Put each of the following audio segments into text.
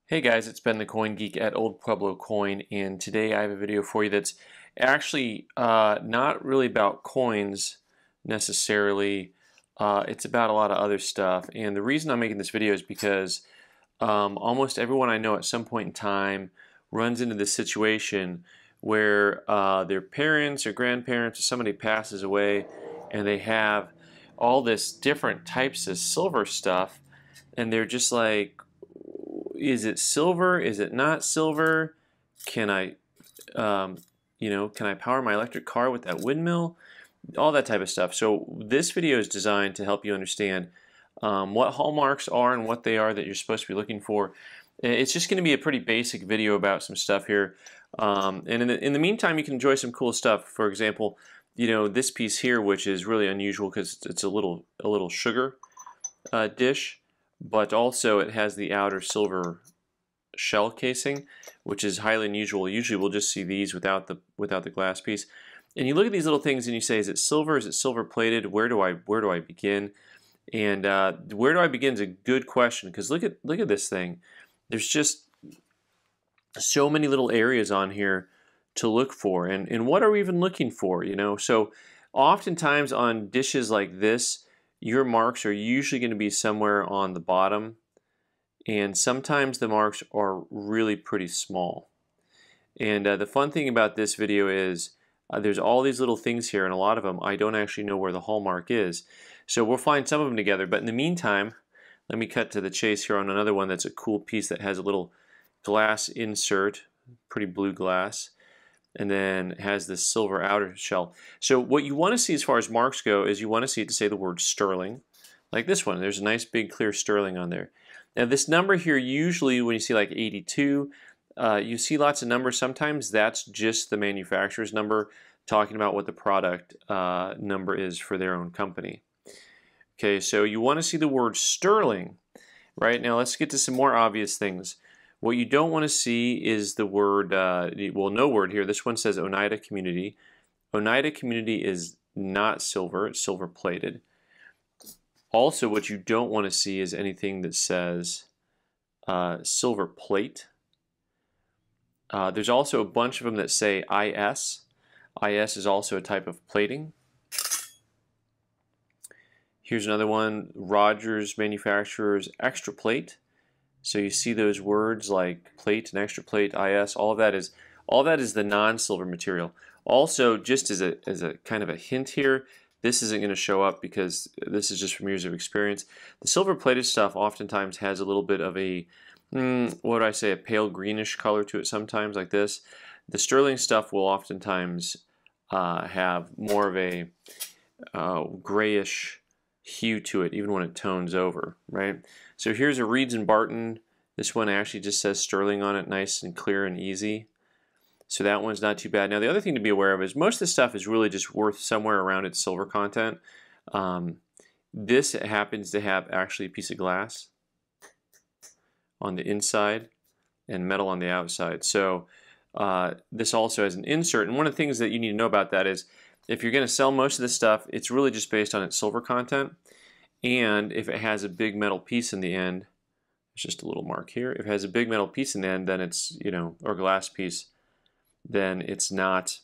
Hey guys, it's Ben the Coin Geek at Old Pueblo Coin, and today I have a video for you that's actually not really about coins necessarily. It's about a lot of other stuff, and the reason I'm making this video is because almost everyone I know at some point in time runs into this situation where their parents or grandparents or somebody passes away and they have all this different types of silver stuff, and they're just like, is it silver? Is it not silver? Can I, um, can I power my electric car with that windmill? All that type of stuff. So this video is designed to help you understand what hallmarks are and what they are that you're supposed to be looking for. It's just going to be a pretty basic video about some stuff here. And in the meantime, you can enjoy some cool stuff. For example, this piece here, which is really unusual because it's a little sugar dish, but also it has the outer silver shell casing, which is highly unusual. Usually we'll just see these without the glass piece. And you look at these little things and you say, is it silver? Is it silver plated? Where do I begin? And where do I begin is a good question, because look at this thing. There's just so many little areas on here to look for. And what are we even looking for? So oftentimes on dishes like this, your marks are usually going to be somewhere on the bottom, and sometimes the marks are really pretty small. And the fun thing about this video is there's all these little things here, and a lot of them I don't actually know where the hallmark is. So we'll find some of them together, but in the meantime, let me cut to the chase here on another one that's a cool piece that has a little glass insert, pretty blue glass, and then has this silver outer shell. So what you want to see as far as marks go is you want to see it to say the word sterling, like this one. There's a nice big clear sterling on there. Now this number here, usually when you see like 82, you see lots of numbers. Sometimes that's just the manufacturer's number talking about what the product number is for their own company. Okay, so you want to see the word sterling. Right, now let's get to some more obvious things. What you don't want to see is the word, well, no word here. This one says Oneida Community. Oneida Community is not silver, it's silver plated. Also, what you don't want to see is anything that says silver plate. There's also a bunch of them that say IS. IS is also a type of plating. Here's another one, Rogers Manufacturers Extra Plate. So you see those words like plate and extra plate, IS, all that is the non-silver material. Also, just as a kind of a hint here, this isn't going to show up because this is just from years of experience. The silver plated stuff oftentimes has a little bit of a, what would I say, a pale greenish color to it sometimes, like this. The sterling stuff will oftentimes have more of a grayish hue to it, even when it tones over, right? So here's a Reeds and Barton. This one actually just says sterling on it, nice and clear and easy. So that one's not too bad. Now the other thing to be aware of is most of this stuff is really just worth somewhere around its silver content. This happens to have actually a piece of glass on the inside and metal on the outside. So this also has an insert, and one of the things that you need to know about that is if you're going to sell most of this stuff, it's really just based on its silver content. And if it has a big metal piece in the end, there's just a little mark here. If it has a big metal piece in the end, then it's, or glass piece, then it's not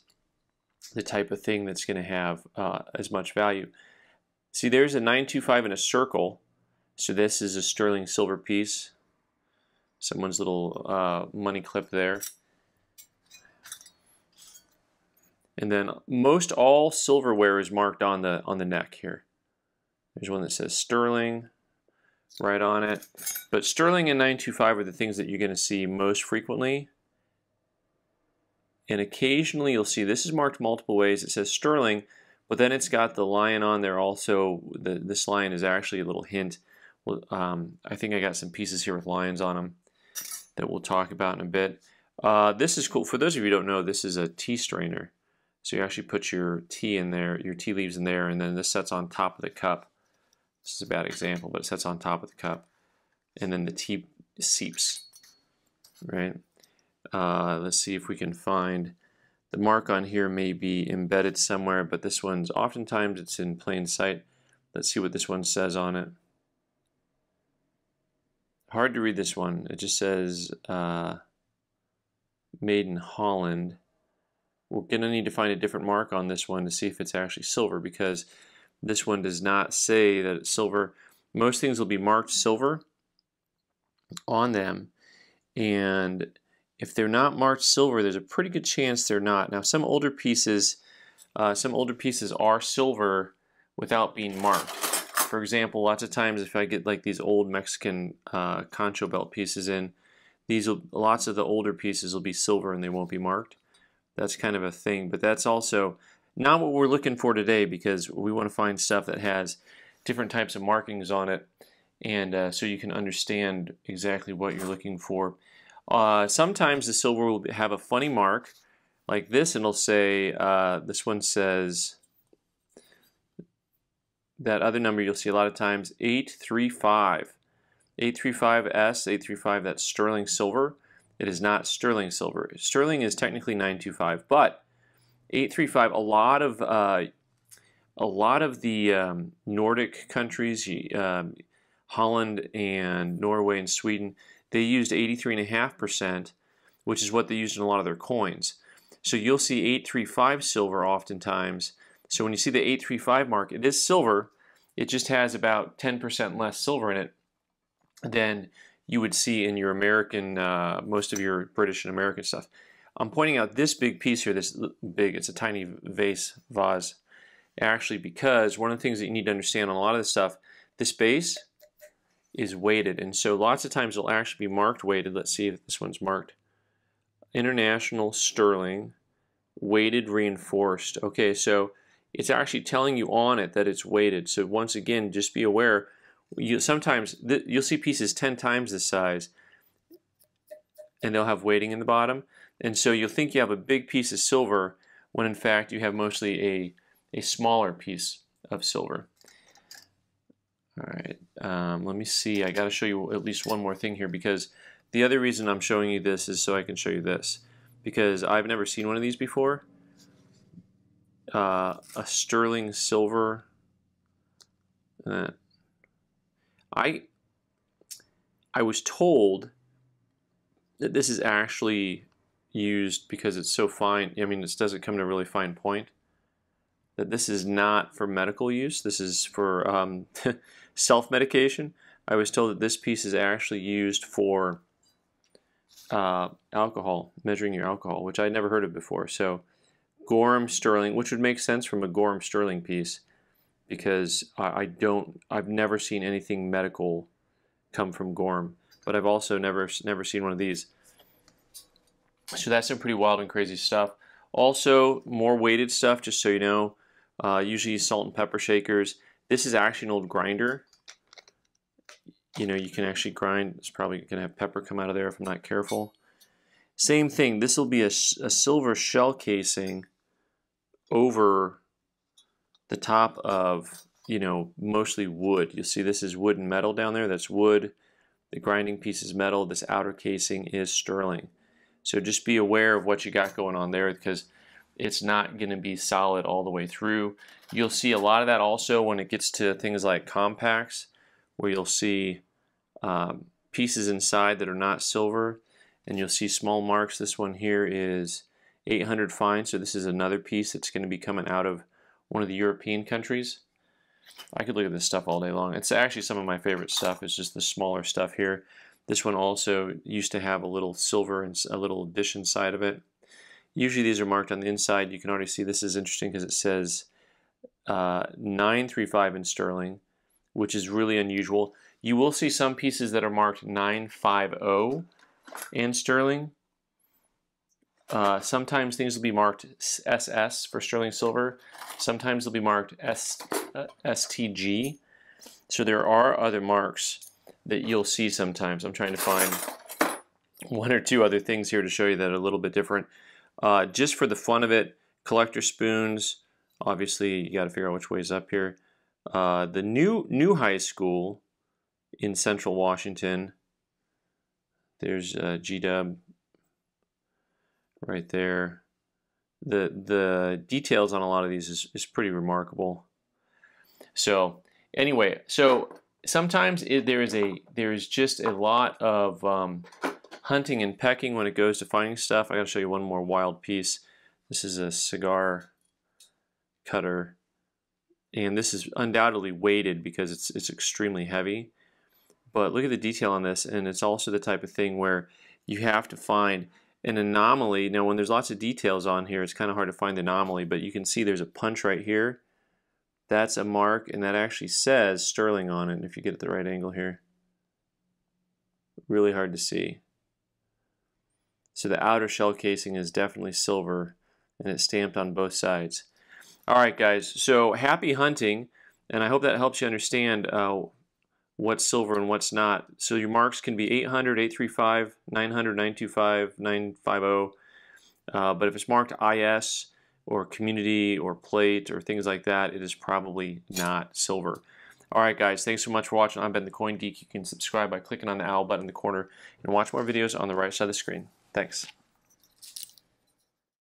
the type of thing that's going to have as much value. See, there's a 925 in a circle. So this is a sterling silver piece. Someone's little money clip there. And then most all silverware is marked on the neck here. There's one that says sterling right on it. But sterling and 925 are the things that you're going to see most frequently. And occasionally you'll see this is marked multiple ways. It says sterling, but then it's got the lion on there also. This lion is actually a little hint. I think I got some pieces here with lions on them that we'll talk about in a bit. This is cool. For those of you who don't know, this is a tea strainer. So you actually put your tea in there, your tea leaves in there, and then this sets on top of the cup. This is a bad example, but it sets on top of the cup. And then the tea seeps, right? Let's see if we can find the mark on here. May be embedded somewhere, but this one's oftentimes it's in plain sight. Let's see what this one says on it. hard to read this one. It just says made in Holland. We're going to need to find a different mark on this one to see if it's actually silver, because this one does not say that it's silver. Most things will be marked silver on them, and if they're not marked silver, there's a pretty good chance they're not. Now, some older pieces are silver without being marked. For example, lots of times if I get like these old Mexican concho belt pieces in, lots of the older pieces will be silver and they won't be marked. That's kind of a thing, but that's also not what we're looking for today, because we want to find stuff that has different types of markings on it, and so you can understand exactly what you're looking for. Sometimes the silver will have a funny mark like this, and it'll say, this one says, that other number you'll see a lot of times, 835. 835S, 835, that's sterling silver. It is not sterling silver. Sterling is technically 925, but 835, a lot of the Nordic countries, Holland and Norway and Sweden, they used 83.5%, which is what they used in a lot of their coins. So you'll see 835 silver oftentimes. So when you see the 835 mark, it is silver. It just has about 10% less silver in it than you would see in your American, most of your British and American stuff. I'm pointing out this big piece here, this big, it's a tiny vase, actually, because one of the things that you need to understand on a lot of this stuff, this base is weighted, and so lots of times it'll actually be marked weighted. Let's see if this one's marked. International sterling, weighted reinforced. Okay, so it's actually telling you on it that it's weighted. So once again, just be aware, sometimes you'll see pieces 10 times this size, and they'll have weighting in the bottom. And so you'll think you have a big piece of silver when in fact you have mostly a smaller piece of silver. All right, let me see. I got to show you at least one more thing here, because the other reason I'm showing you this is so I can show you this, because I've never seen one of these before. A sterling silver. I was told that this is actually used because it's so fine. I mean, this doesn't come to a really fine point. That this is not for medical use. This is for self-medication. I was told that this piece is actually used for alcohol, measuring your alcohol, which I'd never heard of before. So Gorham sterling, which would make sense from a Gorham sterling piece, because I've never seen anything medical come from Gorham, but I've also never seen one of these. So that's some pretty wild and crazy stuff. Also, more weighted stuff, just so you know, usually salt and pepper shakers. This is actually an old grinder. You know, you can actually grind. It's probably going to have pepper come out of there if I'm not careful. Same thing. This will be a silver shell casing over the top of, you know, mostly wood. You'll see this is wood and metal down there. That's wood. The grinding piece is metal. This outer casing is sterling. So just be aware of what you got going on there, because it's not going to be solid all the way through. You'll see a lot of that also when it gets to things like compacts, where you'll see pieces inside that are not silver, and you'll see small marks. This one here is 800 fine, so this is another piece that's going to be coming out of one of the European countries. I could look at this stuff all day long. It's actually some of my favorite stuff. It's just the smaller stuff here. This one also used to have a little silver and a little dish inside of it. Usually these are marked on the inside. You can already see this is interesting because it says 935 in sterling, which is really unusual. You will see some pieces that are marked 950 in sterling. Sometimes things will be marked SS for sterling silver. Sometimes they'll be marked STG. So there are other marks that you'll see sometimes. I'm trying to find one or two other things here to show you that are a little bit different. Just for the fun of it, collector spoons. Obviously, you got to figure out which way is up here. The new high school in Central Washington. There's G-Dub right there. The details on a lot of these is pretty remarkable. So anyway, so sometimes there is just a lot of hunting and pecking when it goes to finding stuff. I gotta show you one more wild piece. This is a cigar cutter, and this is undoubtedly weighted because it's extremely heavy. But look at the detail on this, and it's also the type of thing where you have to find an anomaly. Now, when there's lots of details on here, it's kind of hard to find the anomaly, but you can see there's a punch right here. That's a mark, and that actually says sterling on it. And if you get at the right angle here, really hard to see. So the outer shell casing is definitely silver, and it's stamped on both sides. All right, guys, so happy hunting, and I hope that helps you understand what's silver and what's not. So your marks can be 800, 835, 900, 925, 950, but if it's marked IS or community or plate or things like that, it is probably not silver. All right, guys, thanks so much for watching. I've been the Coin Geek. You can subscribe by clicking on the owl button in the corner and watch more videos on the right side of the screen. Thanks.